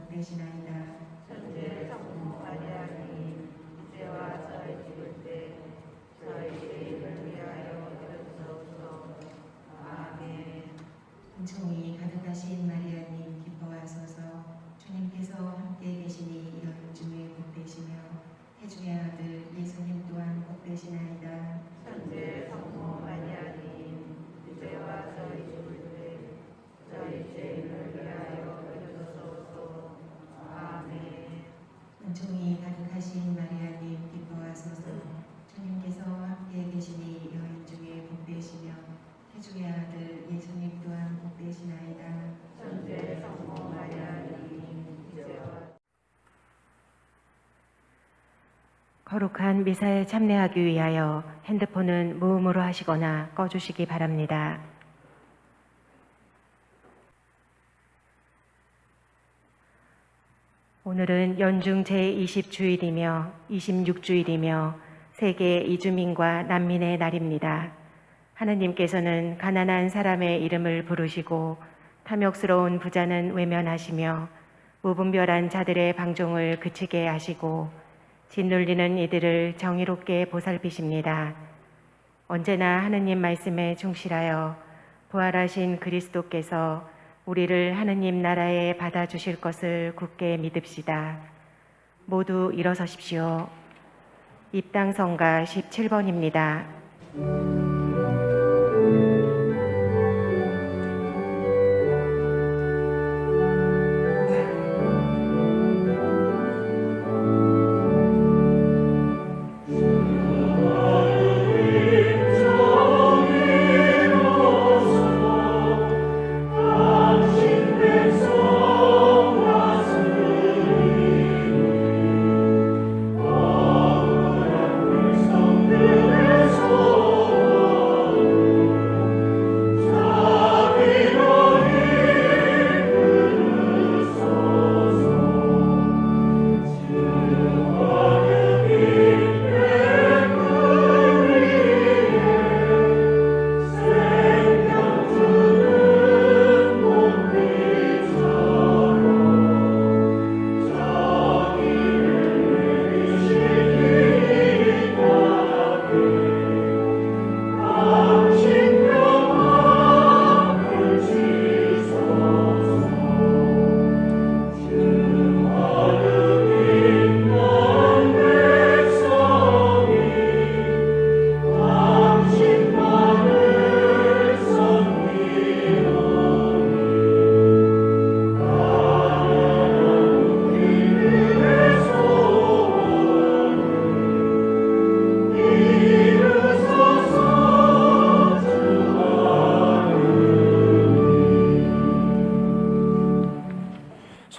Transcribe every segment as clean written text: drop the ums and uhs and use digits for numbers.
복되시나이다. 천주의 성모 마리아님, 이제와 저희 죽을 때 저희 죄인을 위하여 기도하옵소서. 아멘. 은총이 가득하신 마리아님 기뻐하소서. 주님께서 함께 계시니 여인 중에 복되시며 태중의 아들 예수님 또한 복되시나이다. 천주의 성모 마리아님, 이제와 저희 죽을 때 저희 죄인을 위하여 기도하옵소서. 아멘. 은총이 가득하신 마리아님 기뻐하소서. 주님께서 함께 계시니 여인 중에 복되시며 태중의 아들 예수님 또한 복되시나이다. 천주의 성모 마리아님, 이제와 거룩한 미사에 참여하기 위하여 핸드폰은 무음으로 하시거나 꺼주시기 바랍니다. 오늘은 연중 제20주일이며 26주일이며 세계 이주민과 난민의 날입니다. 하느님께서는 가난한 사람의 이름을 부르시고 탐욕스러운 부자는 외면하시며 무분별한 자들의 방종을 그치게 하시고 짓눌리는 이들을 정의롭게 보살피십니다. 언제나 하느님 말씀에 충실하여 부활하신 그리스도께서 우리를 하느님 나라에 받아주실 것을 굳게 믿읍시다. 모두 일어서십시오. 입당성가 17번입니다.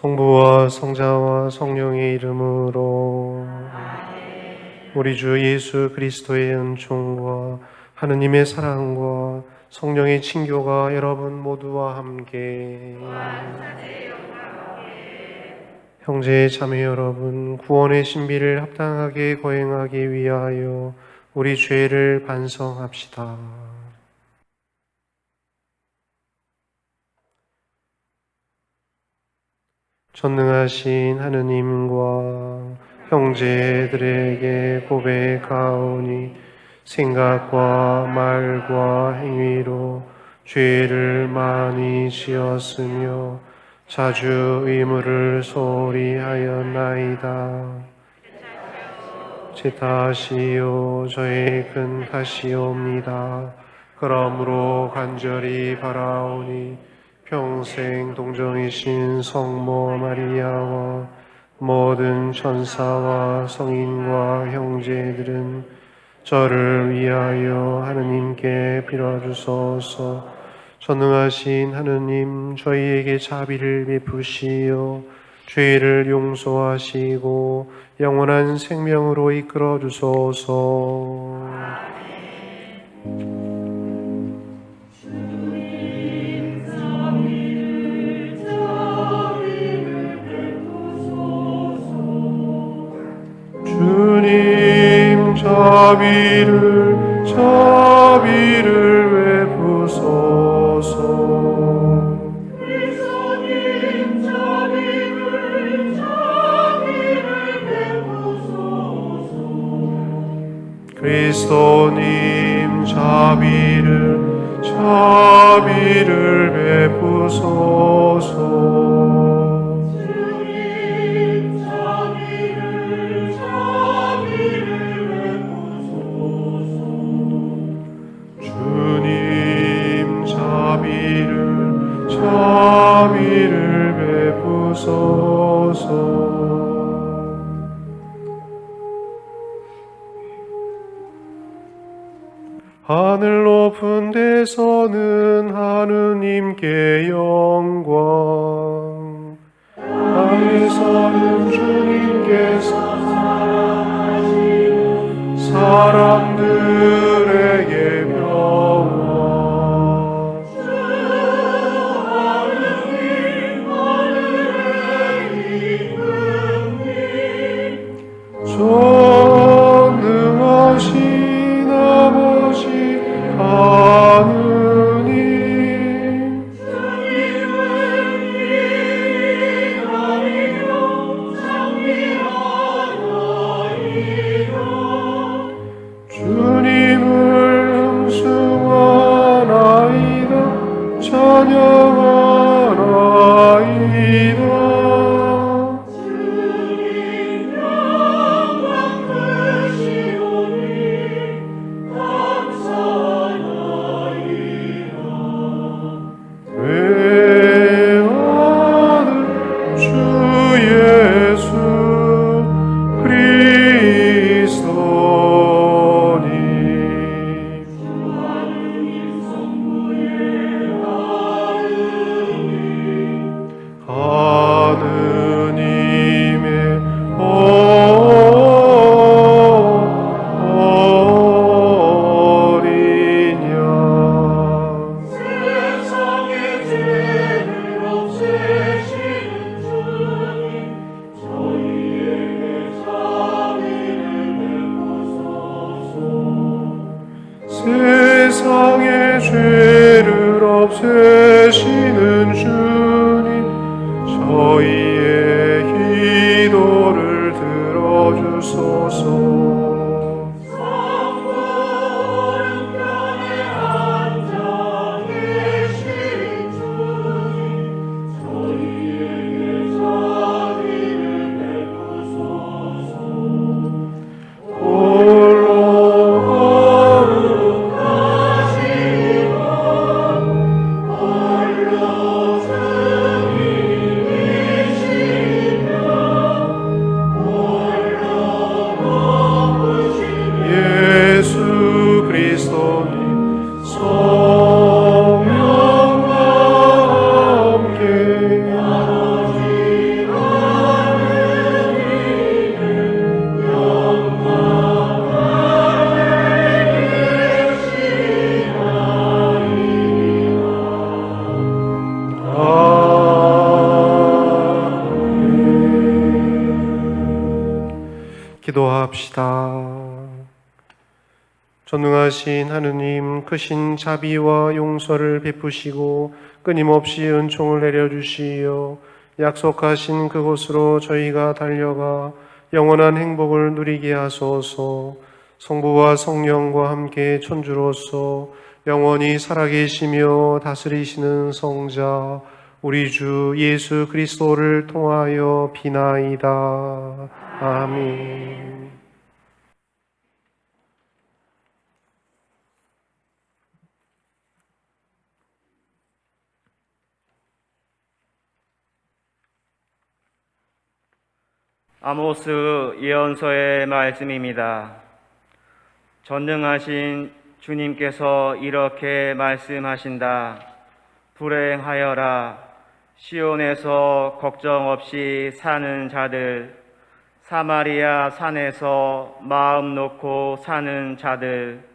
성부와 성자와 성령의 이름으로 우리 주 예수 그리스도의 은총과 하느님의 사랑과 성령의 친교가 여러분 모두와 함께 형제 자매 여러분, 구원의 신비를 합당하게 거행하기 위하여 우리 죄를 반성합시다. 전능하신 하느님과 형제들에게 고백하오니 생각과 말과 행위로 죄를 많이 지었으며 자주 의무를 소홀히 하였나이다. 제 탓이요 저의 큰 탓이옵니다. 그러므로 간절히 바라오니 평생 동정이신 성모 마리아와 모든 천사와 성인과 형제들은 저를 위하여 하느님께 빌어주소서. 전능하신 하느님, 저희에게 자비를 베푸시어 죄를 용서하시고 영원한 생명으로 이끌어 주소서. 주님 자비를 베푸소서. 그리스도님 자비를 그리스도님 자비를 베푸소서. 주님 자비를 베푸소서. 하늘 높은 데서는 하느님께 영광, 땅에서는 주님께서 사람들에게 평화. 전능하신 아버지 하느님, 주님을 응숭하나이다. 찬양하나이다. 외아들 주 예수 그리스도님, 하느님의 어린 양, 세상의 죄를 없애시는 주님, 저희의 기도를 들어주소서. 예수 그리스도님 성령과 함께 기도합시다. 전능하신 하느님, 크신 자비와 용서를 베푸시고 끊임없이 은총을 내려주시어 약속하신 그곳으로 저희가 달려가 영원한 행복을 누리게 하소서. 성부와 성령과 함께 천주로서 영원히 살아계시며 다스리시는 성자 우리 주 예수 그리스도를 통하여 비나이다. 아멘. 아모스 예언서의 말씀입니다. 전능하신 주님께서 이렇게 말씀하신다. 불행하여라. 시온에서 걱정 없이 사는 자들, 사마리아 산에서 마음 놓고 사는 자들,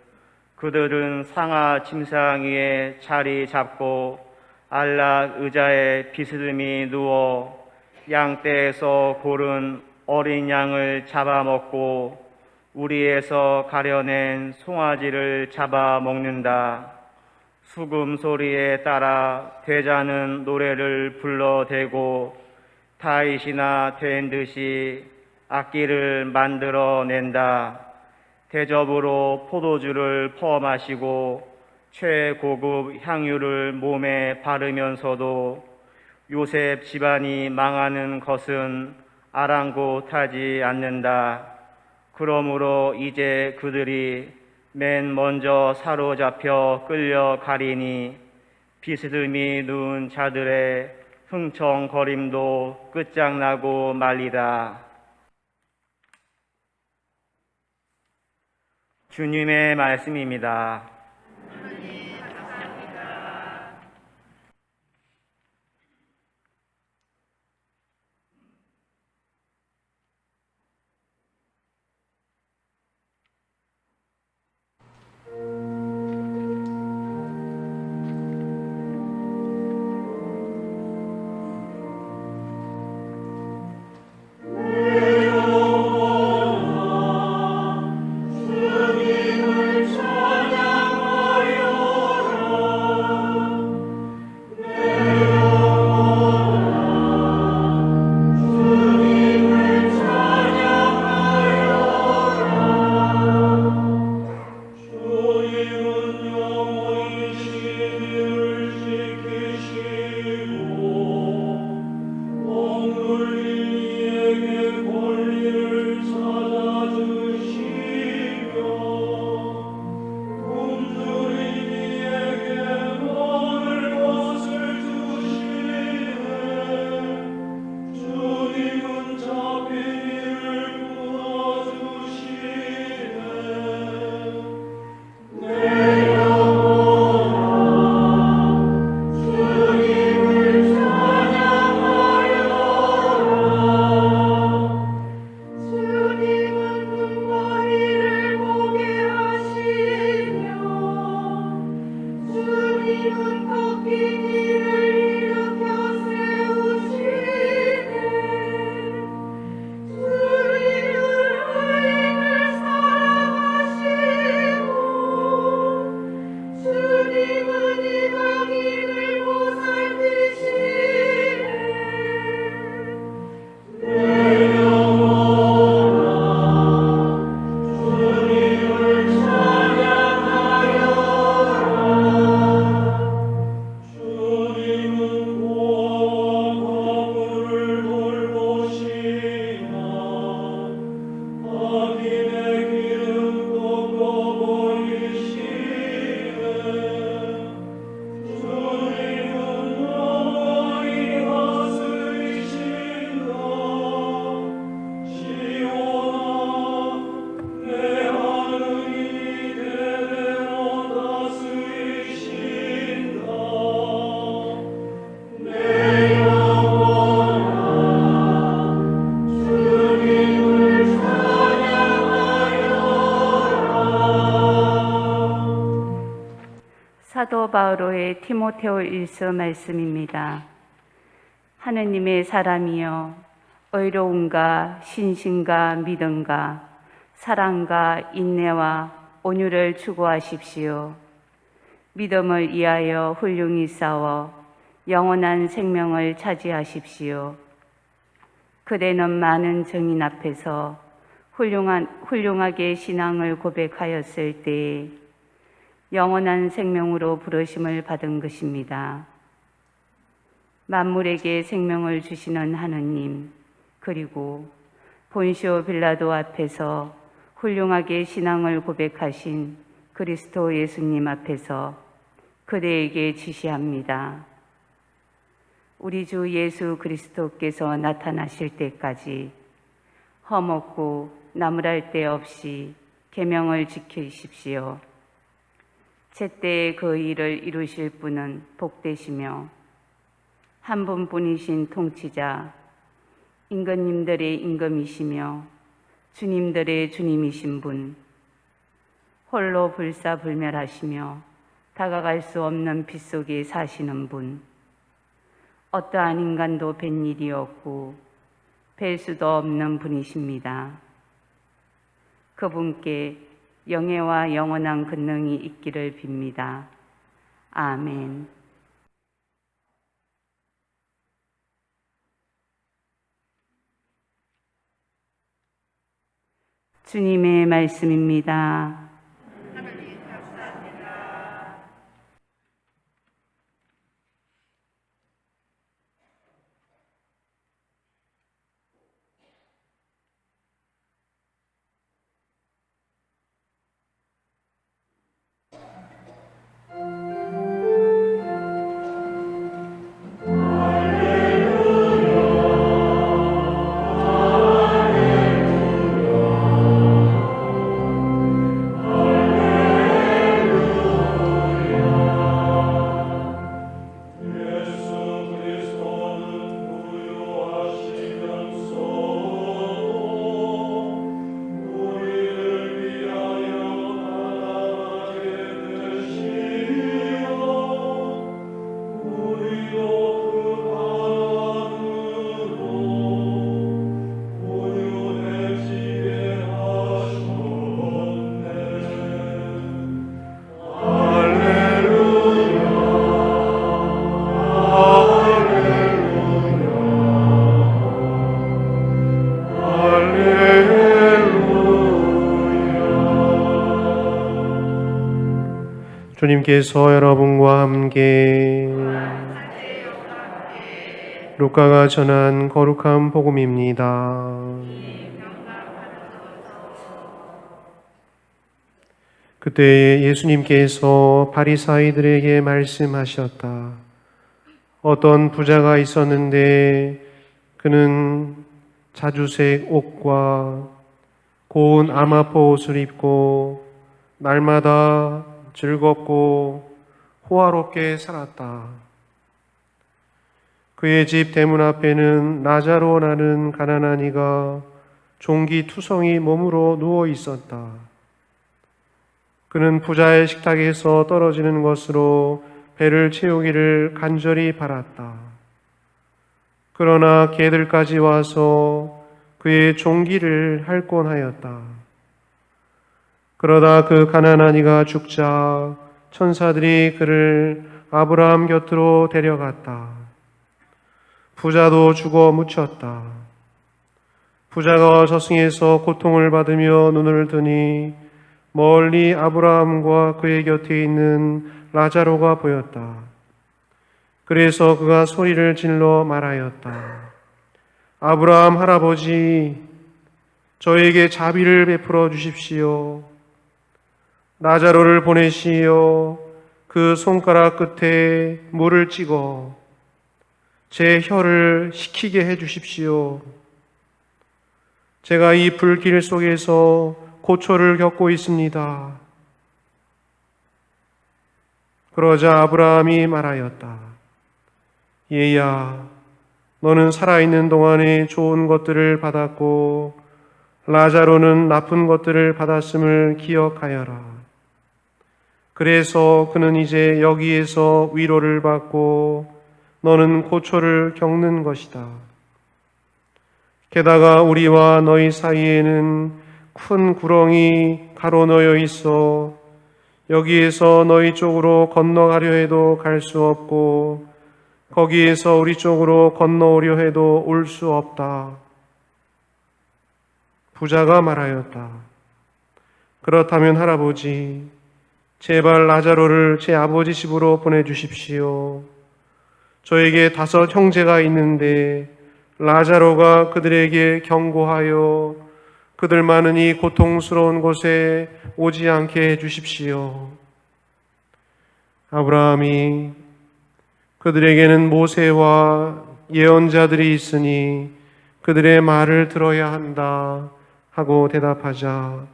그들은 상아 침상 위에 자리 잡고 안락 의자에 비스듬히 누워 양떼에서 고른 어린 양을 잡아먹고 우리에서 가려낸 송아지를 잡아먹는다. 수금 소리에 따라 대자는 노래를 불러대고 다윗이나 된 듯이 악기를 만들어낸다. 대접으로 포도주를 퍼 마시고 최고급 향유를 몸에 바르면서도 요셉 집안이 망하는 것은 아랑곳하지 않는다. 그러므로 이제 그들이 맨 먼저 사로잡혀 끌려가리니 비스듬히 누운 자들의 흥청거림도 끝장나고 말리라. 주님의 말씀입니다. 사도 바오로의 디모데후일서 말씀입니다. 하느님의 사람이여, 의로움과 신심과 믿음과 사랑과 인내와 온유를 추구하십시오. 믿음을 위하여 훌륭히 싸워 영원한 생명을 차지하십시오. 그대는 많은 증인 앞에서 훌륭하게 신앙을 고백하였을 때에 영원한 생명으로 부르심을 받은 것입니다. 만물에게 생명을 주시는 하느님, 그리고 본시오 빌라도 앞에서 훌륭하게 신앙을 고백하신 그리스도 예수님 앞에서 그대에게 지시합니다. 우리 주 예수 그리스도께서 나타나실 때까지 허먹고 나무랄 데 없이 계명을 지키십시오. 제때에 그 일을 이루실 분은 복되시며 한 분뿐이신 통치자, 임금님들의 임금이시며 주님들의 주님이신 분, 홀로 불사불멸하시며 다가갈 수 없는 빛 속에 사시는 분, 어떠한 인간도 뵌 일이 없고 뵐 수도 없는 분이십니다. 그분께 영예와 영원한 권능이 있기를 빕니다. 아멘. 주님의 말씀입니다. 주님께서 여러분과 함께 루카가 전한 거룩한 복음입니다. 그때 예수님께서 바리사이들에게 말씀하셨다. 어떤 부자가 있었는데 그는 자주색 옷과 고운 아마포 옷을 입고 날마다 즐겁고 호화롭게 살았다. 그의 집 대문 앞에는 라자로라는 가난한 이가 종기투성이 몸으로 누워 있었다. 그는 부자의 식탁에서 떨어지는 것으로 배를 채우기를 간절히 바랐다. 그러나 개들까지 와서 그의 종기를 핥곤 하였다. 그러다 그 가난한 이가 죽자 천사들이 그를 아브라함 곁으로 데려갔다. 부자도 죽어 묻혔다. 부자가 저승에서 고통을 받으며 눈을 뜨니 멀리 아브라함과 그의 곁에 있는 라자로가 보였다. 그래서 그가 소리를 질러 말하였다. 아브라함 할아버지, 저에게 자비를 베풀어 주십시오. 라자로를 보내시어 그 손가락 끝에 물을 찍어 제 혀를 식히게 해 주십시오. 제가 이 불길 속에서 고초를 겪고 있습니다. 그러자 아브라함이 말하였다. 얘야, 너는 살아있는 동안에 좋은 것들을 받았고 라자로는 나쁜 것들을 받았음을 기억하여라. 그래서 그는 이제 여기에서 위로를 받고 너는 고초를 겪는 것이다. 게다가 우리와 너희 사이에는 큰 구렁이 가로놓여 있어 여기에서 너희 쪽으로 건너가려 해도 갈 수 없고 거기에서 우리 쪽으로 건너오려 해도 올 수 없다. 부자가 말하였다. 그렇다면 할아버지, 제발 라자로를 제 아버지 집으로 보내주십시오. 저에게 5 형제가 있는데 라자로가 그들에게 경고하여 그들만은 이 고통스러운 곳에 오지 않게 해주십시오. 아브라함이 그들에게는 모세와 예언자들이 있으니 그들의 말을 들어야 한다 하고 대답하자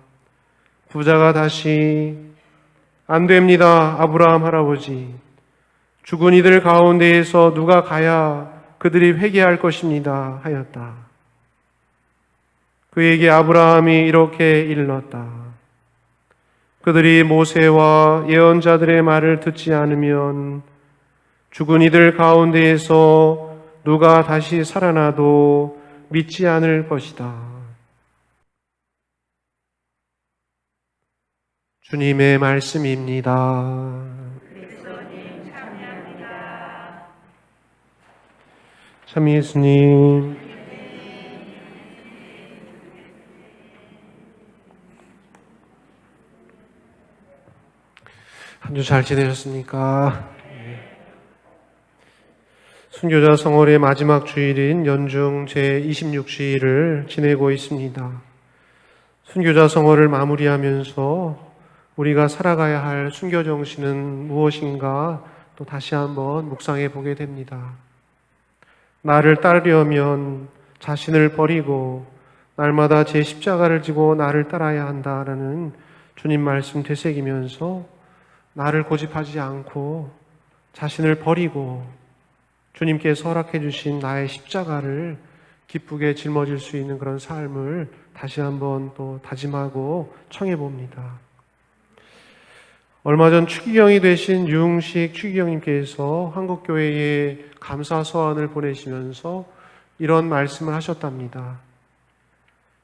부자가 다시 안 됩니다, 아브라함 할아버지. 죽은 이들 가운데에서 누가 가야 그들이 회개할 것입니다 하였다. 그에게 아브라함이 이렇게 일렀다. 그들이 모세와 예언자들의 말을 듣지 않으면 죽은 이들 가운데에서 누가 다시 살아나도 믿지 않을 것이다. 주님의 말씀입니다. 참 예수님, 한 주 잘 지내셨습니까? 순교자 성월의 마지막 주일인 연중 제26주일을 지내고 있습니다. 순교자 성월을 마무리하면서 우리가 살아가야 할 순교 정신은 무엇인가 또 다시 한번 묵상해 보게 됩니다. 나를 따르려면 자신을 버리고 날마다 제 십자가를 지고 나를 따라야 한다라는 주님 말씀 되새기면서 나를 고집하지 않고 자신을 버리고 주님께서 허락해 주신 나의 십자가를 기쁘게 짊어질 수 있는 그런 삶을 다시 한번 또 다짐하고 청해 봅니다. 얼마 전 추기경이 되신 유흥식 추기경님께서 한국교회에 감사 서한을 보내시면서 이런 말씀을 하셨답니다.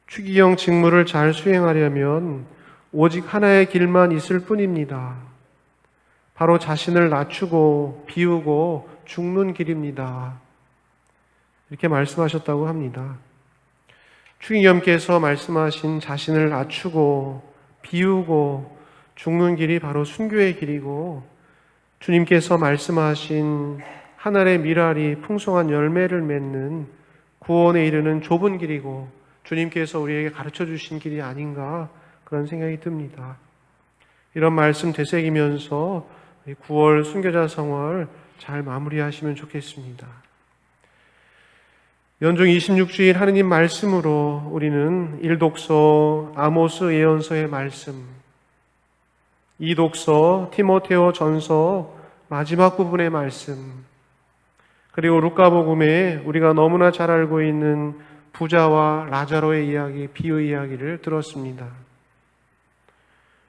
추기경 직무를 잘 수행하려면 오직 하나의 길만 있을 뿐입니다. 바로 자신을 낮추고 비우고 죽는 길입니다. 이렇게 말씀하셨다고 합니다. 추기경께서 말씀하신 자신을 낮추고 비우고 죽는 길이 바로 순교의 길이고, 주님께서 말씀하신 하늘의 미랄이 풍성한 열매를 맺는 구원에 이르는 좁은 길이고 주님께서 우리에게 가르쳐 주신 길이 아닌가 그런 생각이 듭니다. 이런 말씀 되새기면서 9월 순교자 성월 잘 마무리하시면 좋겠습니다. 연중 26주일 하느님 말씀으로 우리는 1독서 아모스 예언서의 말씀, 2독서 디모데오 전서 마지막 부분의 말씀, 그리고 루카복음에 우리가 너무나 잘 알고 있는 부자와 라자로의 이야기, 비유 이야기를 들었습니다.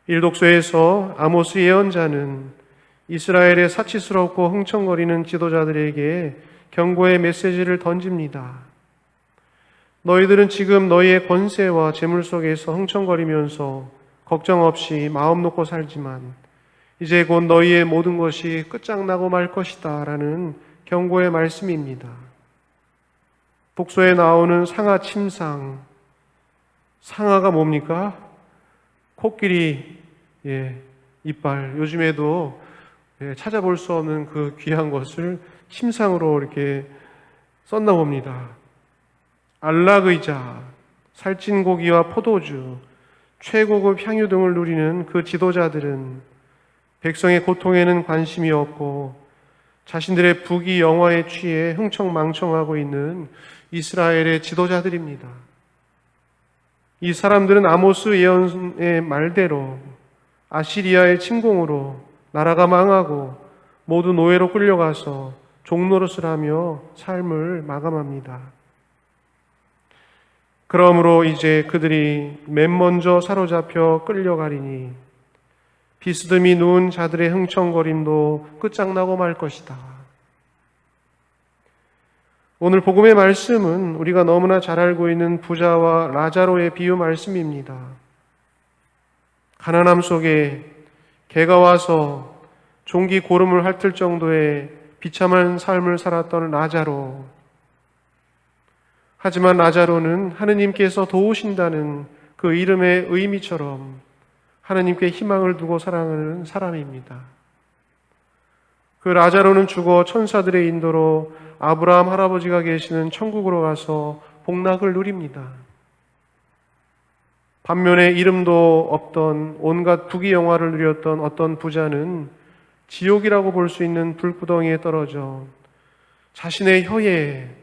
1독서에서 아모스 예언자는 이스라엘의 사치스럽고 흥청거리는 지도자들에게 경고의 메시지를 던집니다. 너희들은 지금 너희의 권세와 재물 속에서 흥청거리면서 걱정 없이 마음 놓고 살지만 이제 곧 너희의 모든 것이 끝장나고 말 것이다 라는 경고의 말씀입니다. 독서에 나오는 상하 침상, 상하가 뭡니까? 코끼리 이빨, 요즘에도 찾아볼 수 없는 그 귀한 것을 침상으로 이렇게 썼나 봅니다. 안락의자, 살찐 고기와 포도주, 최고급 향유 등을 누리는 그 지도자들은 백성의 고통에는 관심이 없고 자신들의 부귀 영화에 취해 흥청망청하고 있는 이스라엘의 지도자들입니다. 이 사람들은 아모스 예언의 말대로 아시리아의 침공으로 나라가 망하고 모두 노예로 끌려가서 종노릇을 하며 삶을 마감합니다. 그러므로 이제 그들이 맨 먼저 사로잡혀 끌려가리니 비스듬히 누운 자들의 흥청거림도 끝장나고 말 것이다. 오늘 복음의 말씀은 우리가 너무나 잘 알고 있는 부자와 라자로의 비유 말씀입니다. 가난함 속에 개가 와서 종기 고름을 핥을 정도의 비참한 삶을 살았던 라자로. 하지만 라자로는 하느님께서 도우신다는 그 이름의 의미처럼 하느님께 희망을 두고 살아가는 사람입니다. 그 라자로는 죽어 천사들의 인도로 아브라함 할아버지가 계시는 천국으로 가서 복락을 누립니다. 반면에 이름도 없던 온갖 부귀 영화를 누렸던 어떤 부자는 지옥이라고 볼 수 있는 불구덩이에 떨어져 자신의 혀에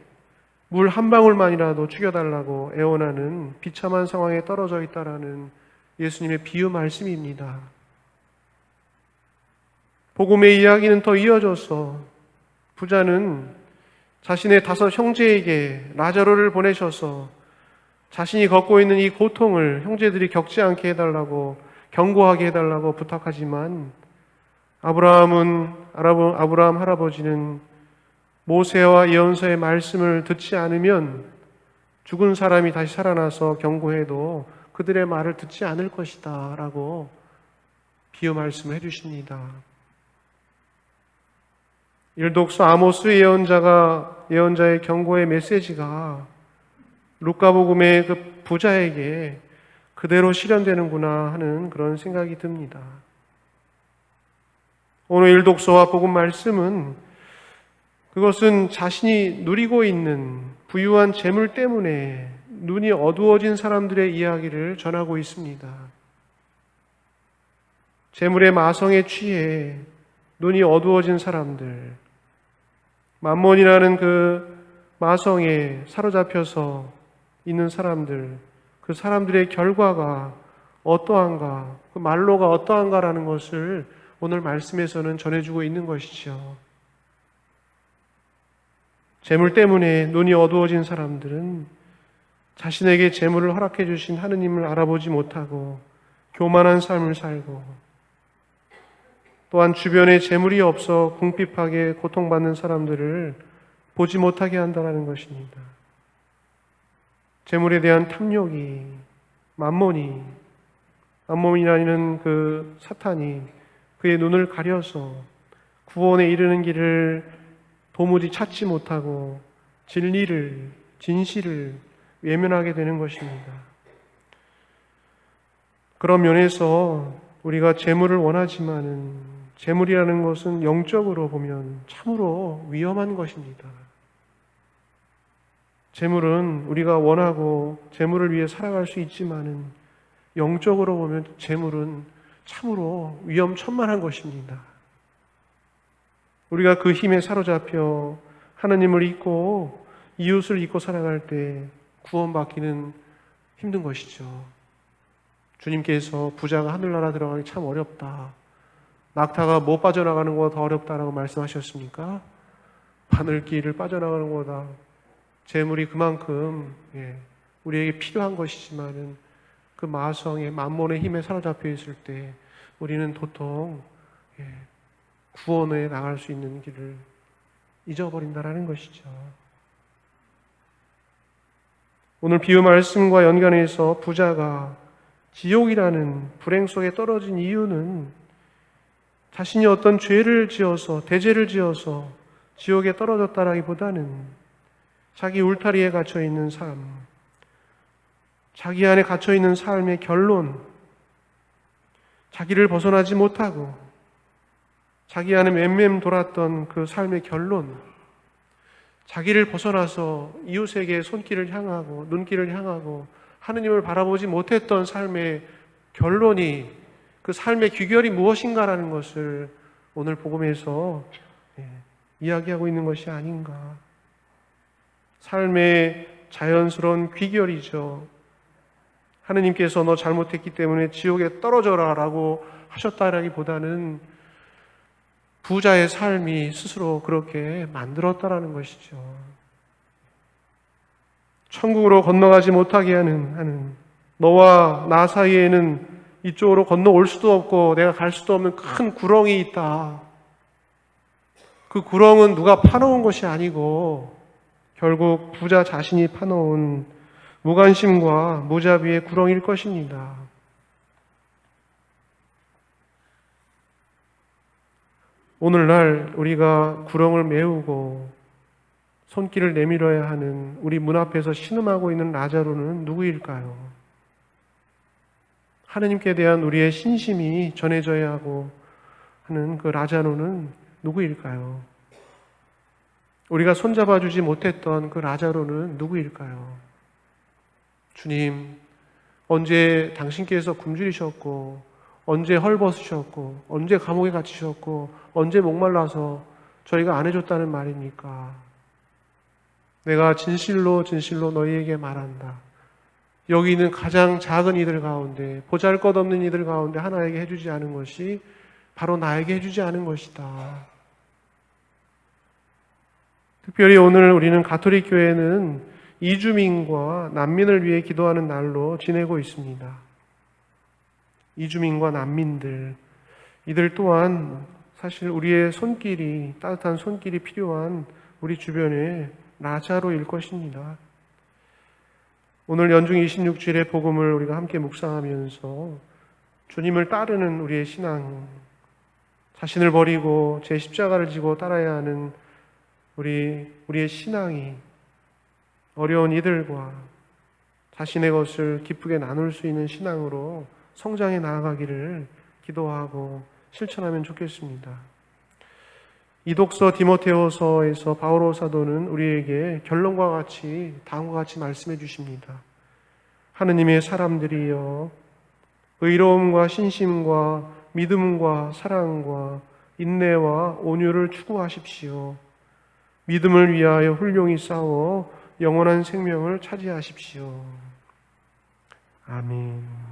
물 한 방울만이라도 죽여달라고 애원하는 비참한 상황에 떨어져 있다라는 예수님의 비유 말씀입니다. 복음의 이야기는 더 이어져서 부자는 자신의 5 형제에게 라자로를 보내셔서 자신이 겪고 있는 이 고통을 형제들이 겪지 않게 해달라고 경고하게 해달라고 부탁하지만 아브라함 할아버지는 모세와 예언서의 말씀을 듣지 않으면 죽은 사람이 다시 살아나서 경고해도 그들의 말을 듣지 않을 것이다 라고 비유 말씀을 해주십니다. 1독서 아모스 예언자의 경고의 메시지가 루카복음의 그 부자에게 그대로 실현되는구나 하는 그런 생각이 듭니다. 오늘 일독서와 복음 말씀은 그것은 자신이 누리고 있는 부유한 재물 때문에 눈이 어두워진 사람들의 이야기를 전하고 있습니다. 재물의 마성에 취해 눈이 어두워진 사람들, 맘몬이라는 그 마성에 사로잡혀서 있는 사람들, 그 사람들의 결과가 어떠한가, 그 말로가 어떠한가라는 것을 오늘 말씀에서는 전해주고 있는 것이죠. 재물 때문에 눈이 어두워진 사람들은 자신에게 재물을 허락해 주신 하느님을 알아보지 못하고 교만한 삶을 살고, 또한 주변에 재물이 없어 궁핍하게 고통받는 사람들을 보지 못하게 한다는 것입니다. 재물에 대한 탐욕이, 맘몬이라는 그 사탄이 그의 눈을 가려서 구원에 이르는 길을 도무지 찾지 못하고 진리를, 진실을 외면하게 되는 것입니다. 그런 면에서 우리가 재물을 원하지만은 재물이라는 것은 영적으로 보면 참으로 위험한 것입니다. 재물은 우리가 원하고 재물을 위해 살아갈 수 있지만은 영적으로 보면 재물은 참으로 위험천만한 것입니다. 우리가 그 힘에 사로잡혀 하나님을 잊고 이웃을 잊고 살아갈 때 구원받기는 힘든 것이죠. 주님께서 부자가 하늘나라 들어가기 참 어렵다, 낙타가 못 빠져나가는 것보다 더 어렵다라고 말씀하셨습니까? 바늘길을 빠져나가는 것보다 재물이 그만큼 우리에게 필요한 것이지만은 그 마성의 만몬의 힘에 사로잡혀 있을 때 우리는 도통 구원에 나갈 수 있는 길을 잊어버린다라는 것이죠. 오늘 비유 말씀과 연관해서 부자가 지옥이라는 불행 속에 떨어진 이유는 자신이 어떤 죄를 지어서, 대죄를 지어서 지옥에 떨어졌다라기보다는 자기 울타리에 갇혀 있는 삶, 자기 안에 갇혀 있는 삶의 결론, 자기를 벗어나지 못하고 자기 안에 맴맴 돌았던 그 삶의 결론, 자기를 벗어나서 이웃에게 손길을 향하고 눈길을 향하고 하느님을 바라보지 못했던 삶의 결론이, 그 삶의 귀결이 무엇인가라는 것을 오늘 복음에서 이야기하고 있는 것이 아닌가. 삶의 자연스러운 귀결이죠. 하느님께서 너 잘못했기 때문에 지옥에 떨어져라 라고 하셨다라기보다는 부자의 삶이 스스로 그렇게 만들었다라는 것이죠. 천국으로 건너가지 못하게 하는, 너와 나 사이에는 이쪽으로 건너올 수도 없고 내가 갈 수도 없는 큰 구렁이 있다. 그 구렁은 누가 파놓은 것이 아니고 결국 부자 자신이 파놓은 무관심과 무자비의 구렁일 것입니다. 오늘날 우리가 구렁을 메우고 손길을 내밀어야 하는 우리 문 앞에서 신음하고 있는 라자로는 누구일까요? 하느님께 대한 우리의 신심이 전해져야 하고 하는 그 라자로는 누구일까요? 우리가 손잡아주지 못했던 그 라자로는 누구일까요? 주님, 언제 당신께서 굶주리셨고, 언제 헐벗으셨고, 언제 감옥에 갇히셨고, 언제 목말라서 저희가 안 해줬다는 말입니까? 내가 진실로 너희에게 말한다. 여기 있는 가장 작은 이들 가운데, 보잘것없는 이들 가운데 하나에게 해주지 않은 것이 바로 나에게 해주지 않은 것이다. 특별히 오늘 우리는 가톨릭 교회는 이주민과 난민을 위해 기도하는 날로 지내고 있습니다. 이주민과 난민들, 이들 또한 사실 우리의 손길이, 따뜻한 손길이 필요한 우리 주변의 라자로일 것입니다. 오늘 연중 26주일의 복음을 우리가 함께 묵상하면서 주님을 따르는 우리의 신앙, 자신을 버리고 제 십자가를 지고 따라야 하는 우리의 신앙이 어려운 이들과 자신의 것을 기쁘게 나눌 수 있는 신앙으로 성장해 나아가기를 기도하고 실천하면 좋겠습니다. 이 독서 디모데후서에서 바오로 사도는 우리에게 결론과 같이 다음과 같이 말씀해 주십니다. 하느님의 사람들이여, 의로움과 신심과 믿음과 사랑과 인내와 온유를 추구하십시오. 믿음을 위하여 훌륭히 싸워 영원한 생명을 차지하십시오. 아멘.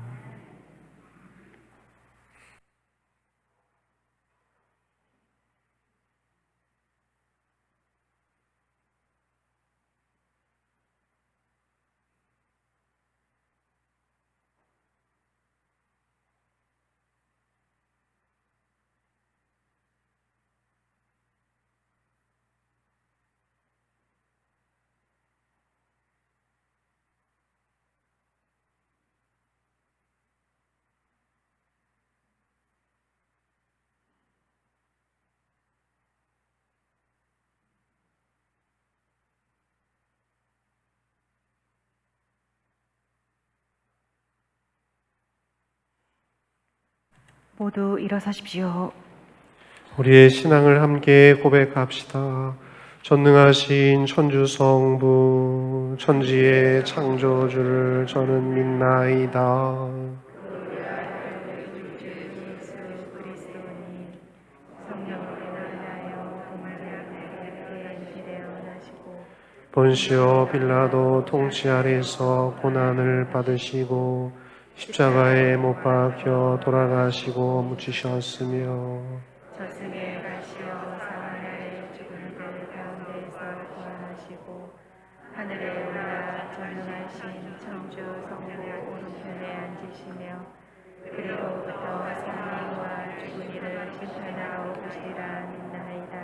모두 일어서십시오. 우리의 신앙을 함께 고백합시다. 전능하신 천주성부 천지의 창조주를 저는 믿나이다. 본시오 빌라도 통치 아래서 고난을 받으시고 십자가에 못 박혀 돌아가시고 묻히셨으며 저승에 가시어 사하나의 죽은 들 가운데서 구원하시고 하늘에 올라 전능하신 천주 성령의 오른편에 앉으시며 그리로부터 사망과 죽은 이를 심판하러 오시리라 믿나이다.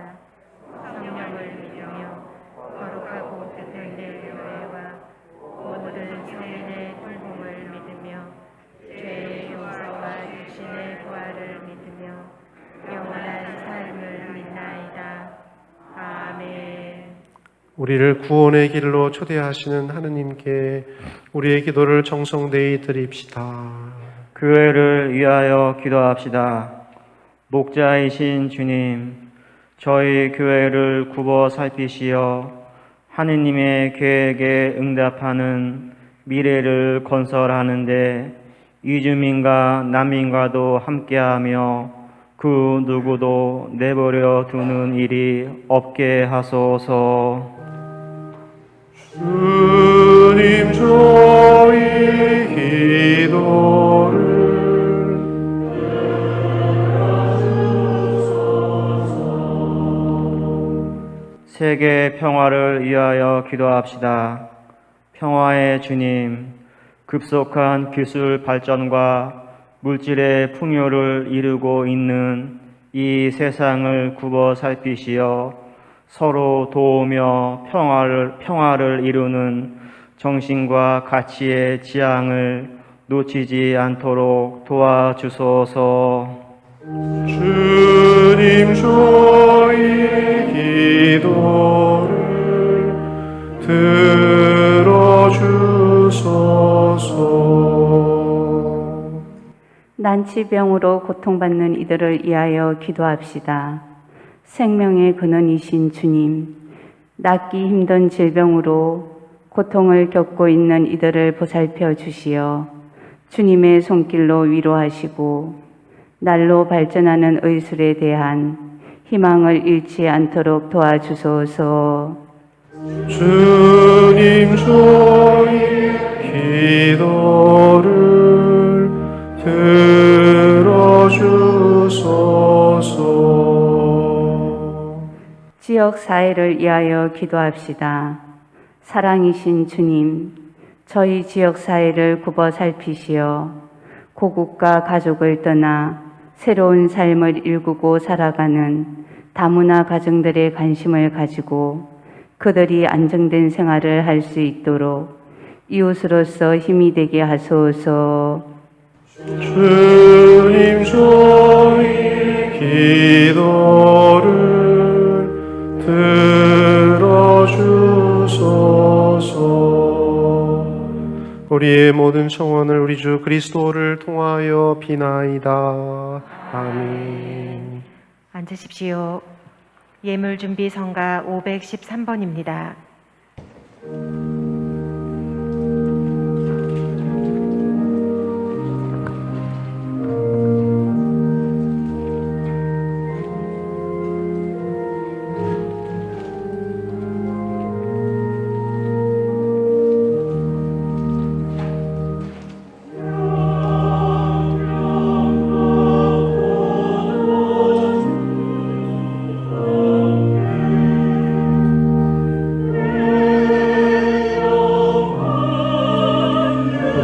성령을 믿으며 거룩하고 뜻된 교회와 모든 성인의 통공을 믿으며 죄의 용서와 육신의 부활을 믿으며 영원한 삶을 믿나이다. 아멘. 우리를 구원의 길로 초대하시는 하느님께 우리의 기도를 정성되이 드립시다. 교회를 위하여 기도합시다. 목자이신 주님, 저희 교회를 굽어 살피시어 하느님의 계획에 응답하는 미래를 건설하는데 이주민과 난민과도 함께하며 그 누구도 내버려 두는 일이 없게 하소서. 주님 저희 기도를 세계 평화를 위하여 기도합시다. 평화의 주님, 급속한 기술 발전과 물질의 풍요를 이루고 있는 이 세상을 굽어 살피시어 서로 도우며 평화를 이루는 정신과 가치의 지향을 놓치지 않도록 도와주소서. 주님 저희 기도를 들어주소서. 난치병으로 고통받는 이들을 위하여 기도합시다. 생명의 근원이신 주님, 낫기 힘든 질병으로 고통을 겪고 있는 이들을 보살펴 주시어 주님의 손길로 위로하시고 날로 발전하는 의술에 대한 희망을 잃지 않도록 도와주소서. 주님 저희 기도를 들어주소서. 지역 사회를 위하여 기도합시다. 사랑이신 주님, 저희 지역 사회를 굽어 살피시어 고국과 가족을 떠나 새로운 삶을 일구고 살아가는 다문화 가정들의 관심을 가지고 그들이 안정된 생활을 할 수 있도록 이웃으로서 힘이 되게 하소서. 주님 저희 기도를 들어주소서. 우리의 모든 청원을 우리 주 그리스도를 통하여 비나이다. 아멘. 앉으십시오. 예물준비 성가 513번입니다.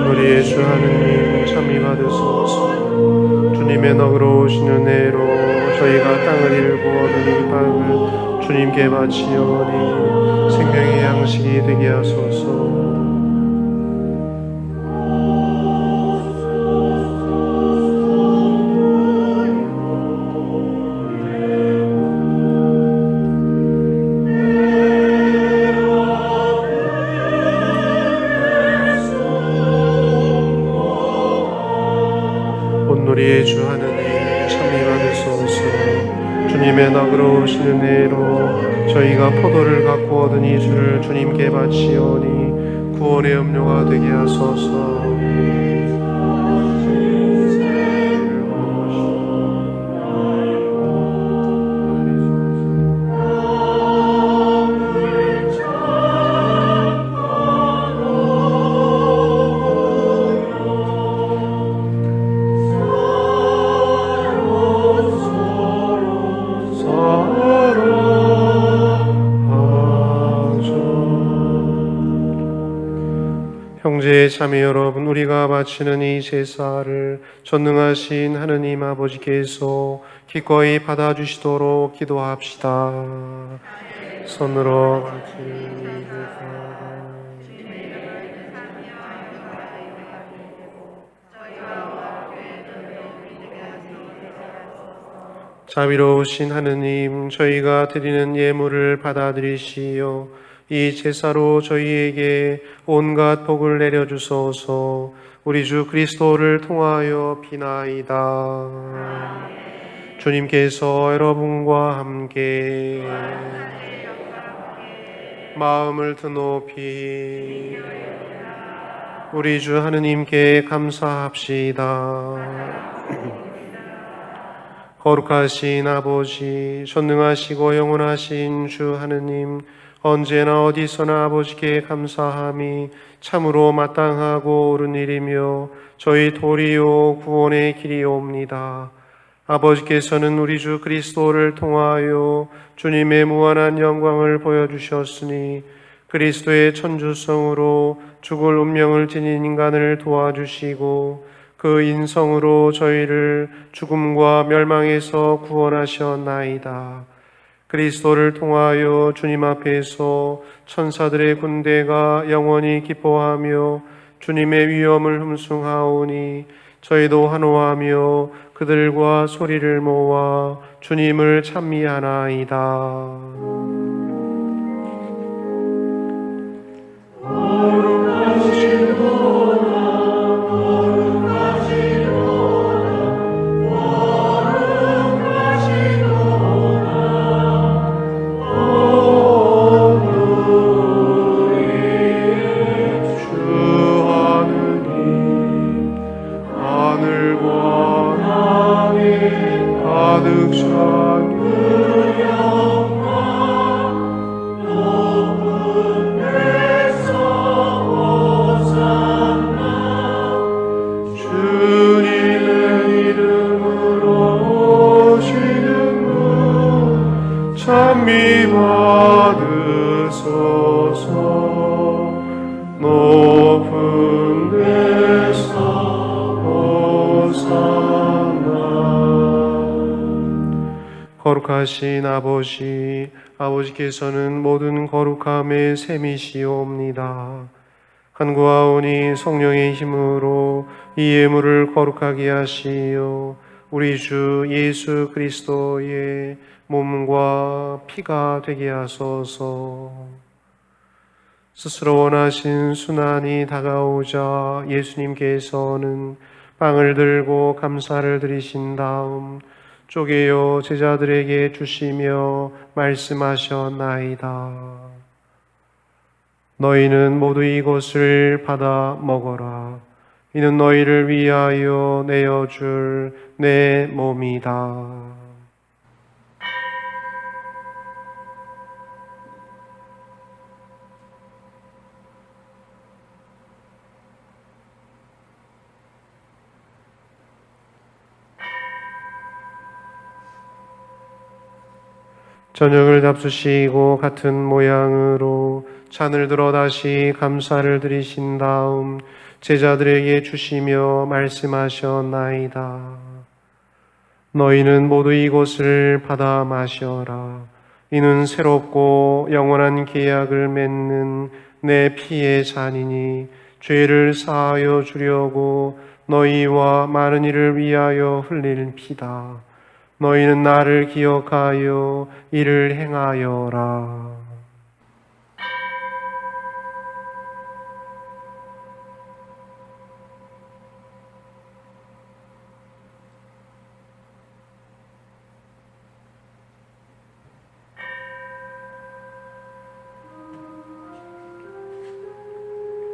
우리의 주 하느님 참이 받으소서. 주님의 너그러우신 은혜로 저희가 땅을 일구 얻은 이 빵을 주님께 바치오니 생명의 양식이 되게 하소서. 우리의 주 하느님 참이 받으소서. 주님의 너그러우신 은혜로 저희가 포도를 갖고 얻은 이 주를 주님께 바치오니 구원의 음료가 되게 하소서. 형제의 자매 여러분, 우리가 바치는 이 제사를 전능하신 하느님 아버지께서 기꺼이 받아주시도록 기도합시다. 손으로 바치는 자비로우신 하느님, 저희가 드리는 예물을 받아들이시오. 이 제사로 저희에게 온갖 복을 내려주소서. 우리 주 그리스도를 통하여 비나이다. 주님께서 여러분과 함께 마음을 드높이 우리 주 하느님께 감사합시다. 거룩하신 아버지, 전능하시고 영원하신 주 하느님, 언제나 어디서나 아버지께 감사함이 참으로 마땅하고 옳은 일이며 저희 도리요 구원의 길이옵니다. 아버지께서는 우리 주 그리스도를 통하여 주님의 무한한 영광을 보여주셨으니 그리스도의 천주성으로 죽을 운명을 지닌 인간을 도와주시고 그 인성으로 저희를 죽음과 멸망에서 구원하셨나이다. 그리스도를 통하여 주님 앞에서 천사들의 군대가 영원히 기뻐하며 주님의 위엄을 흠숭하오니 저희도 환호하며 그들과 소리를 모아 주님을 찬미하나이다. 거룩하신 아버지, 아버지께서는 모든 거룩함의 셈이시옵니다. 간구하오니 성령의 힘으로 이 예물을 거룩하게 하시어 우리 주 예수 그리스도의 몸과 피가 되게 하소서. 스스로 원하신 순환이 다가오자 예수님께서는 빵을 들고 감사를 드리신 다음 쪼개어 제자들에게 주시며 말씀하셨나이다. 너희는 모두 이것을 받아 먹어라. 이는 너희를 위하여 내어줄 내 몸이다. 저녁을 잡수시고 같은 모양으로 잔을 들어 다시 감사를 드리신 다음 제자들에게 주시며 말씀하셨나이다. 너희는 모두 이것을 받아 마셔라. 이는 새롭고 영원한 계약을 맺는 내 피의 잔이니 죄를 사하여 주려고 너희와 많은 이를 위하여 흘릴 피다. 너희는 나를 기억하여 이를 행하여라.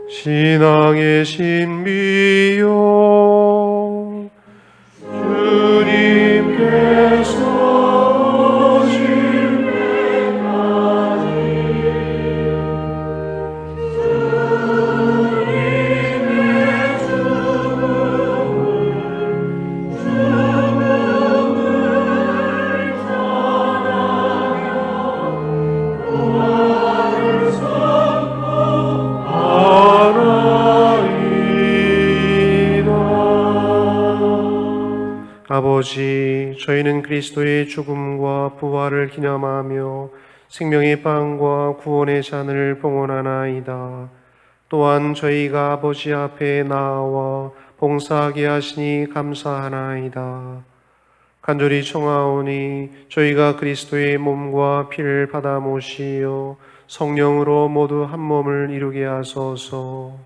신앙의 신비요 주님께서 오실 때까지 주님의 죽음을 전하며 부활을 아버지, 저희는 그리스도의 죽음과 부활을 기념하며 생명의 빵과 구원의 잔을 봉헌하나이다. 또한 저희가 아버지 앞에 나와 봉사하게 하시니 감사하나이다. 간절히 청하오니 저희가 그리스도의 몸과 피를 받아 모시어 성령으로 모두 한 몸을 이루게 하소서.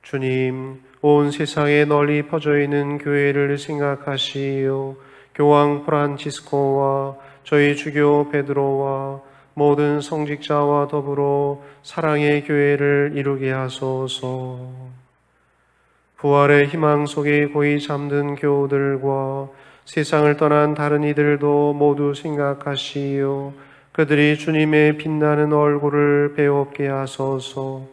주님, 온 세상에 널리 퍼져 있는 교회를 생각하시어 교황 프란치스코와 저희 주교 베드로와 모든 성직자와 더불어 사랑의 교회를 이루게 하소서. 부활의 희망 속에 고이 잠든 교우들과 세상을 떠난 다른 이들도 모두 생각하시어 그들이 주님의 빛나는 얼굴을 배웁게 하소서.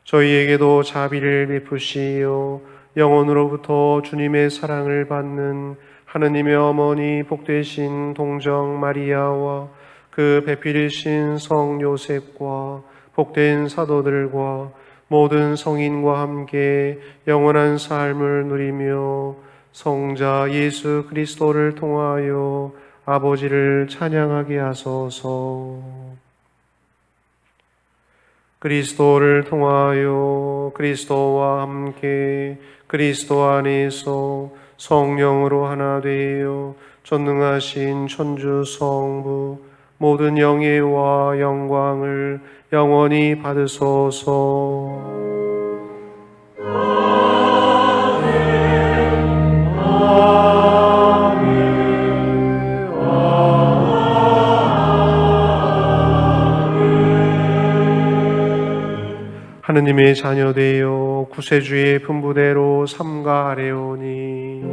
저희에게도 자비를 베푸시어 영원으로부터 주님의 사랑을 받는 하느님의 어머니 복되신 동정 마리아와 그 배필이신 성 요셉과 복된 사도들과 모든 성인과 함께 영원한 삶을 누리며 성자 예수 그리스도를 통하여 아버지를 찬양하게 하소서. 그리스도를 통하여 그리스도와 함께 그리스도 안에서 성령으로 하나 되어 전능하신 천주 성부 모든 영예와 영광을 영원히 받으소서. 하느님의 자녀 되어 구세주의 분부대로 삼가하려니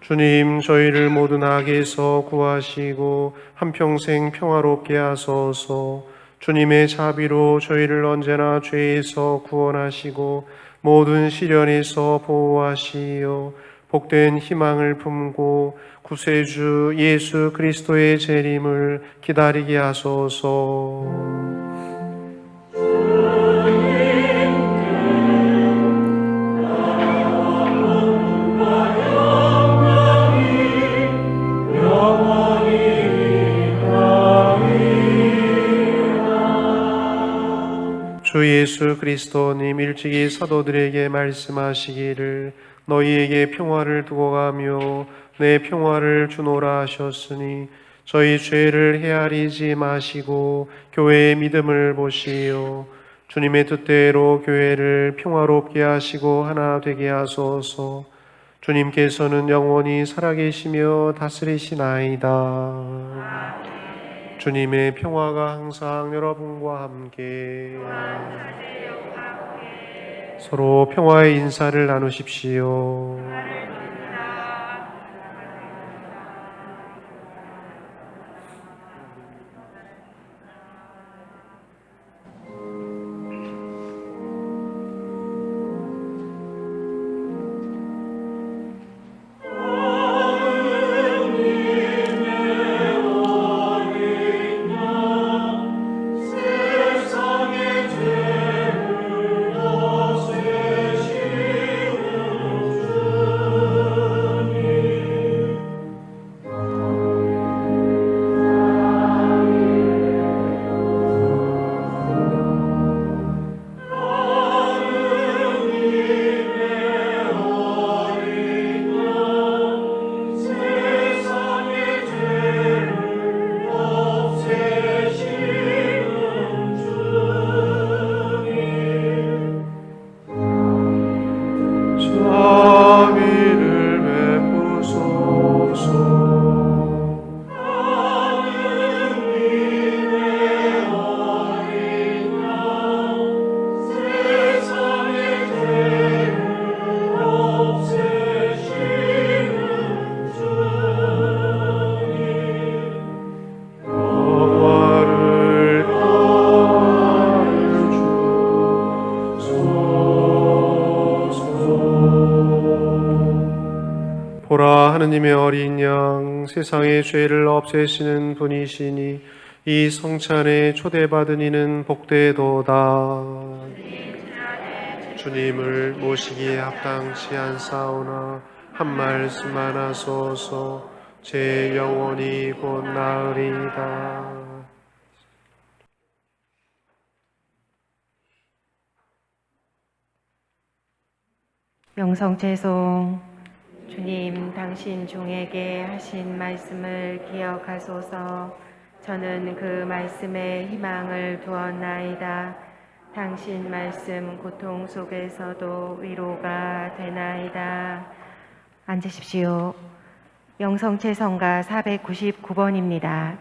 주님, 저희를 모든 악에서 구하시고 한평생 평화롭게 하소서. 주님의 자비로 저희를 언제나 죄에서 구원하시고 모든 시련에서 보호하시어 복된 희망을 품고 구세주 예수 그리스도의 재림을 기다리게 하소서. 주 예수 그리스도님 일찍이 사도들에게 말씀하시기를 너희에게 평화를 두고 가며 내 평화를 주노라 하셨으니 저희 죄를 헤아리지 마시고 교회의 믿음을 보시어 주님의 뜻대로 교회를 평화롭게 하시고 하나 되게 하소서. 주님께서는 영원히 살아계시며 다스리시나이다. 주님의 평화가 항상 여러분과 함께 서로 평화의 인사를 나누십시오. 보라, 하느님의 어린 양, 세상의 죄를 없애시는 분이시니 이 성찬에 초대받은 이는 복되도다. 주님을 모시기에 합당치 않사오나 한 말씀만 하소서. 제 영혼이 곧 나으리이다. 영성제송. 주님, 당신 종에게 하신 말씀을 기억하소서. 저는 그 말씀에 희망을 두었나이다. 당신 말씀 고통 속에서도 위로가 되나이다. 앉으십시오. 영성제성가 499번입니다.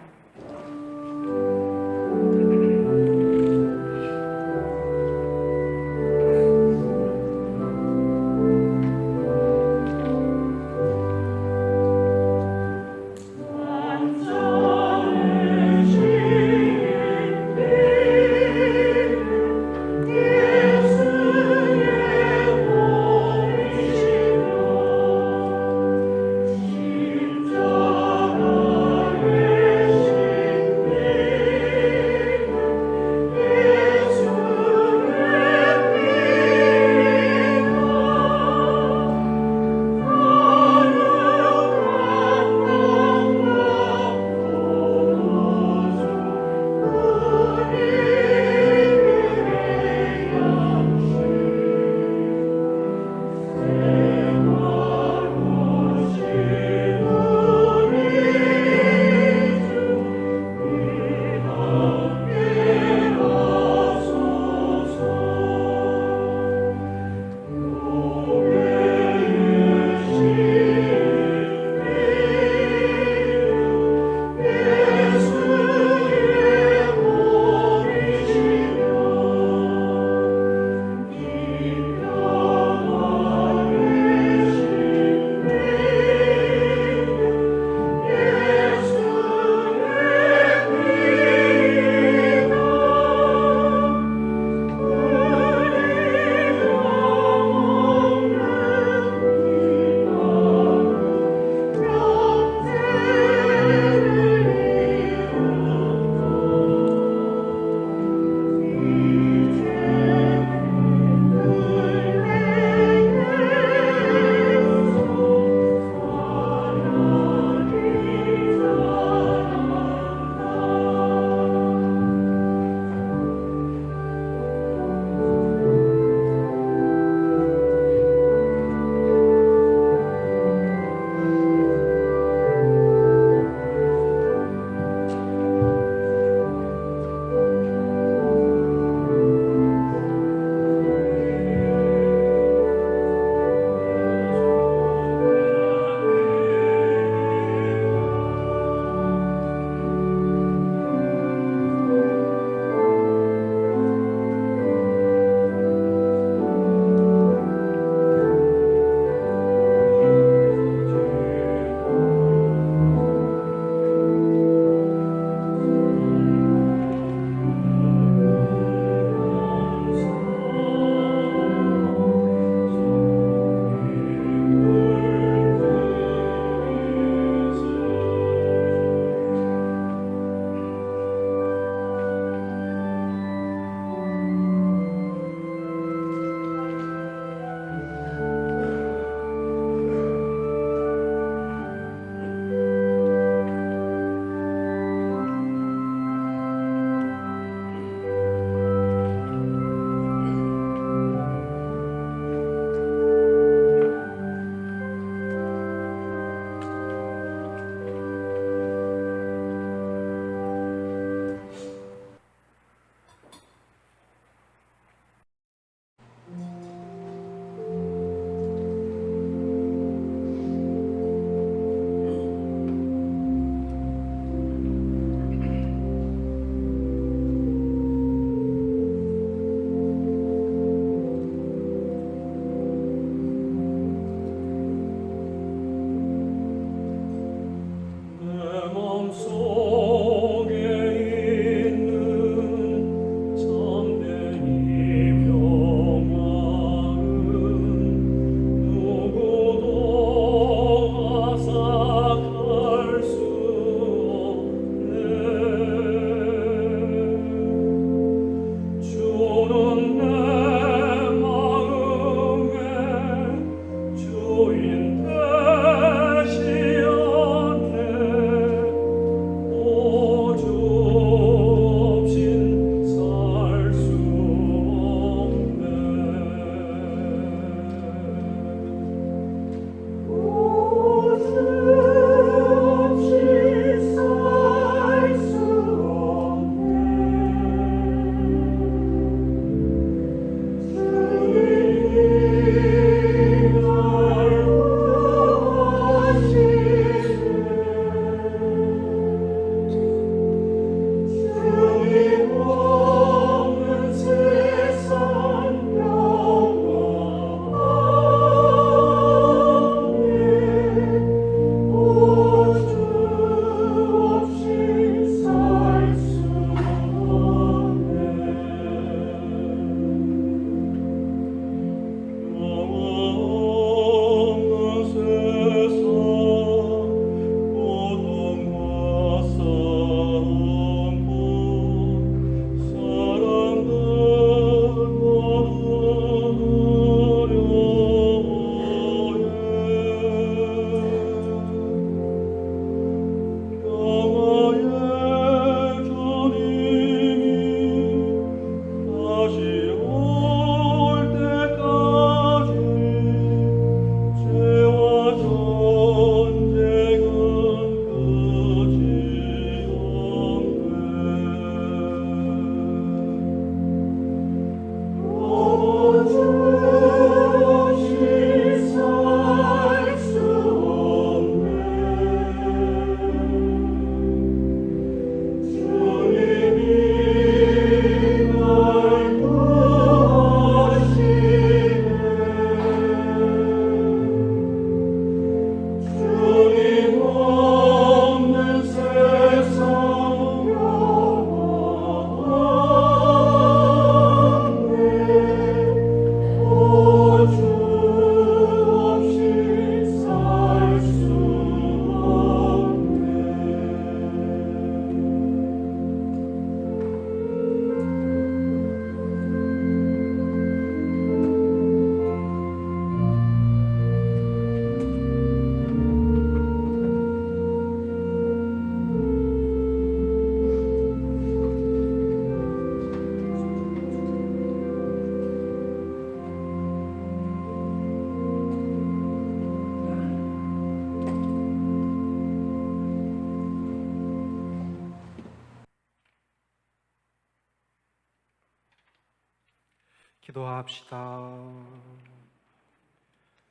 기도합시다.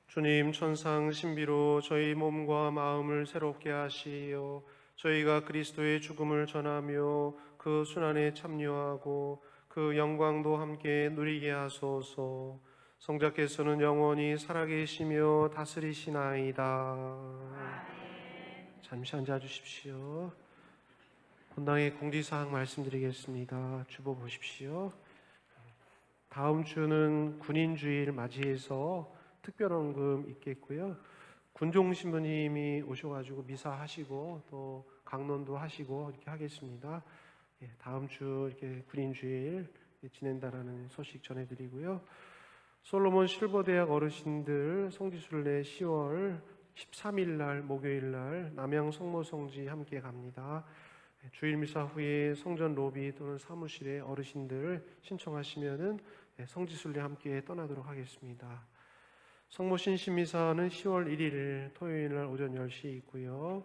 주님, 천상 신비로 저희 몸과 마음을 새롭게 하시어 저희가 그리스도의 죽음을 전하며 그 순환에 참여하고 그 영광도 함께 누리게 하소서. 성자께서는 영원히 살아계시며 다스리시나이다. 잠시 앉아주십시오. 본당의 공지사항 말씀드리겠습니다. 주보 보십시오. 다음 주는 군인주일 맞이해서 특별헌금 있겠고요. 군종신부님이 오셔가지고 미사하시고 또 강론도 하시고 이렇게 하겠습니다. 다음 주 이렇게 군인주일 지낸다라는 소식 전해드리고요. 솔로몬 실버대학 어르신들 성지순례 10월 13일 날 목요일 날 남양 성모성지 함께 갑니다. 주일 미사 후에 성전 로비 또는 사무실에 어르신들 신청하시면은 성지순례 함께 떠나도록 하겠습니다. 성모 신신미사는 10월 1일 토요일 날 오전 10시 있고요.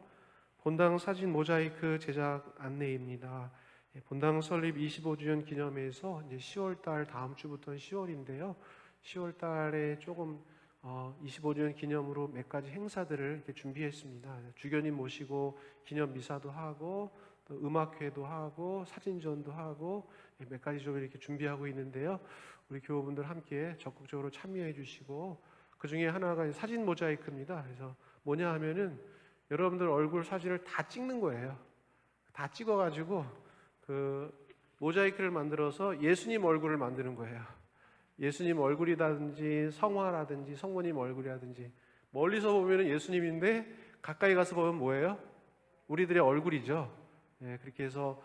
본당 사진 모자이크 제작 안내입니다. 본당 설립 25주년 기념해서 이제 10월 달 다음 주부터는 10월인데요. 10월 달에 조금 25주년 기념으로 몇 가지 행사들을 이렇게 준비했습니다. 주교님 모시고 기념 미사도 하고 또 음악회도 하고 사진전도 하고 몇 가지 좀 이렇게 준비하고 있는데요. 우리 교우분들 함께 적극적으로 참여해 주시고 그 중에 하나가 사진 모자이크입니다. 그래서 뭐냐 하면은 여러분들 얼굴 사진을 다 찍는 거예요. 다 찍어가지고 그 모자이크를 만들어서 예수님 얼굴을 만드는 거예요. 예수님 얼굴이라든지 성화라든지 성모님 얼굴이라든지 멀리서 보면은 예수님인데 가까이 가서 보면 뭐예요? 우리들의 얼굴이죠. 그렇게 해서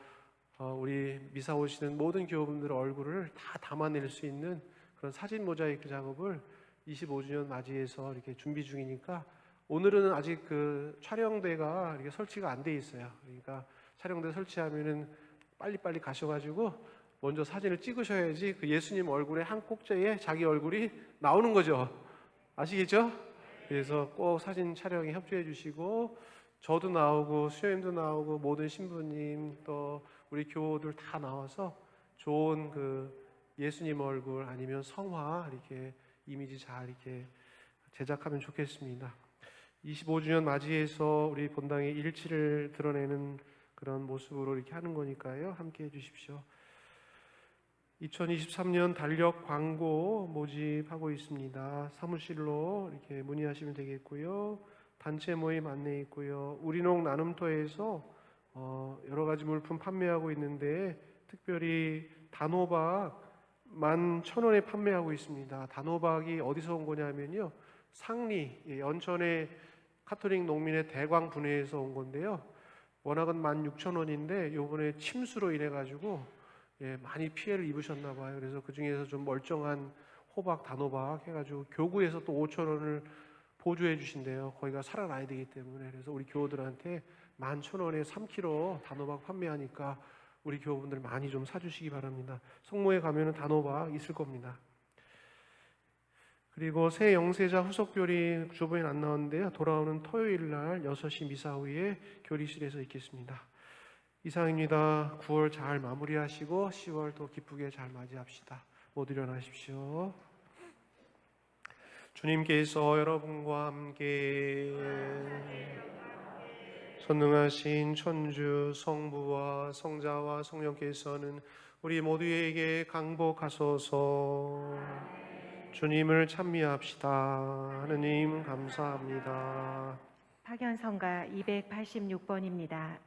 우리 미사 오시는 모든 교우분들의 얼굴을 다 담아낼 수 있는 그런 사진 모자이크 작업을 25주년 맞이해서 이렇게 준비 중이니까 오늘은 아직 그 촬영대가 이렇게 설치가 안 돼 있어요. 그러니까 촬영대 설치하면은 빨리빨리 가셔가지고 먼저 사진을 찍으셔야지 그 예수님 얼굴에 한 꼭지에 자기 얼굴이 나오는 거죠. 아시겠죠? 그래서 꼭 사진 촬영에 협조해 주시고 저도 나오고 수연도 나오고 모든 신부님 또 우리 교우들 다 나와서 좋은 그 예수님 얼굴 아니면 성화 이렇게 이미지 잘 이렇게 제작하면 좋겠습니다. 25주년 맞이해서 우리 본당의 일치를 드러내는 그런 모습으로 이렇게 하는 거니까요. 함께 해주십시오. 2023년 달력 광고 모집하고 있습니다. 사무실로 이렇게 문의하시면 되겠고요. 단체 모임 안내 있고요. 우리농 나눔터에서 여러 가지 물품 판매하고 있는데 특별히 단호박 11,000원에 판매하고 있습니다. 단호박이 어디서 온 거냐면요. 상리, 연천의 카톨릭 농민의 대광 분회에서 온 건데요. 워낙은 16,000원인데 요번에 침수로 인해 가지고 많이 피해를 입으셨나 봐요. 그래서 그 중에서 좀 멀쩡한 호박, 단호박 해가지고 교구에서 또 5,000원을 보조해 주신대요. 거기가 살아나야 되기 때문에. 그래서 우리 교우들한테 11,000원에 3kg 단호박 판매하니까 우리 교우분들 많이 좀 사주시기 바랍니다. 성모에 가면은 단호박 있을 겁니다. 그리고 새 영세자 후속교리 주보엔 안 나왔는데요. 돌아오는 토요일 날 6시 미사 후에 교리실에서 있겠습니다. 이상입니다. 9월 잘 마무리하시고 10월 또 기쁘게 잘 맞이합시다. 모두 일어나십시오. 주님께서 여러분과 함께 선능하신 천주 성부와 성자와 성령께서는 우리 모두에게 강복하소서. 주님을 찬미합시다. 하느님 감사합니다. 파견성가 286번입니다.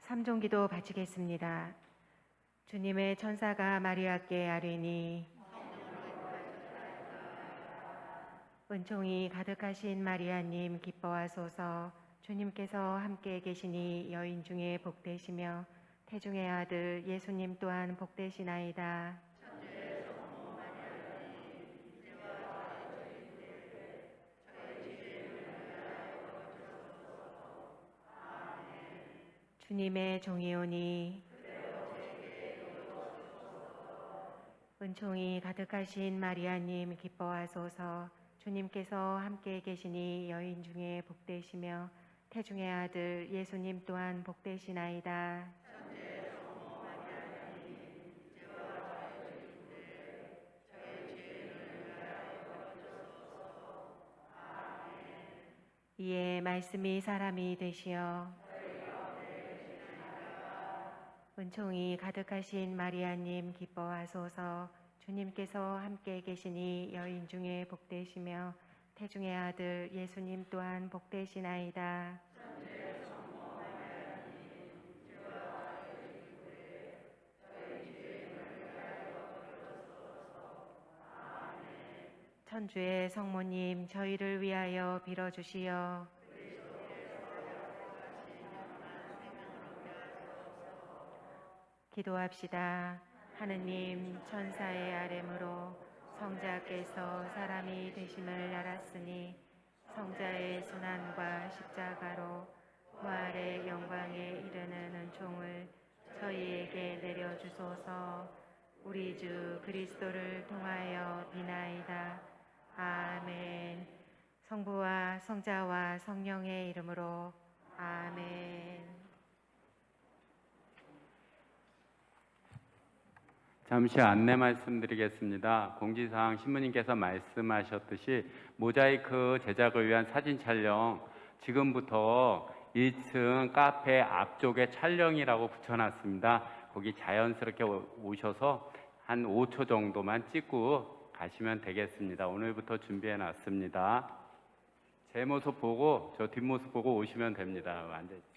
삼종기도 바치겠습니다. 주님의 천사가 마리아께 아뢰니 은총이 가득하신 마리아님 기뻐하소서. 주님께서 함께 계시니 여인 중에 복되시며 태중의 아들 예수님 또한 복되시나이다. 주님의 종이오니 은총이 가득하신 마리아님 기뻐하소서. 주님께서 함께 계시니 여인 중에 복되시며 태중의 아들 예수님 또한 복되시나이다. 이에 말씀이 사람이 되시어 은총이 가득하신 마리아님 기뻐하소서. 주님께서 함께 계시니 여인 중에 복되시며 태중의 아들 예수님 또한 복되시나이다. 천주의 성모님 저희를 위하여 빌어주시어 기도합시다. 하느님 천사의 아뢰므로 성자께서 사람이 되심을 알았으니 성자의 순환과 십자가로 부활의 영광에 이르는 은총을 저희에게 내려주소서. 우리 주 그리스도를 통하여 비나이다. 아멘. 성부와 성자와 성령의 이름으로 아멘. 잠시 안내 말씀드리겠습니다. 공지사항 신부님께서 말씀하셨듯이 모자이크 제작을 위한 사진 촬영 지금부터 1층 카페 앞쪽에 촬영이라고 붙여놨습니다. 거기 자연스럽게 오셔서 한 5초 정도만 찍고 가시면 되겠습니다. 오늘부터 준비해놨습니다. 제 모습 보고 저 뒷모습 보고 오시면 됩니다. 앉아있습니다.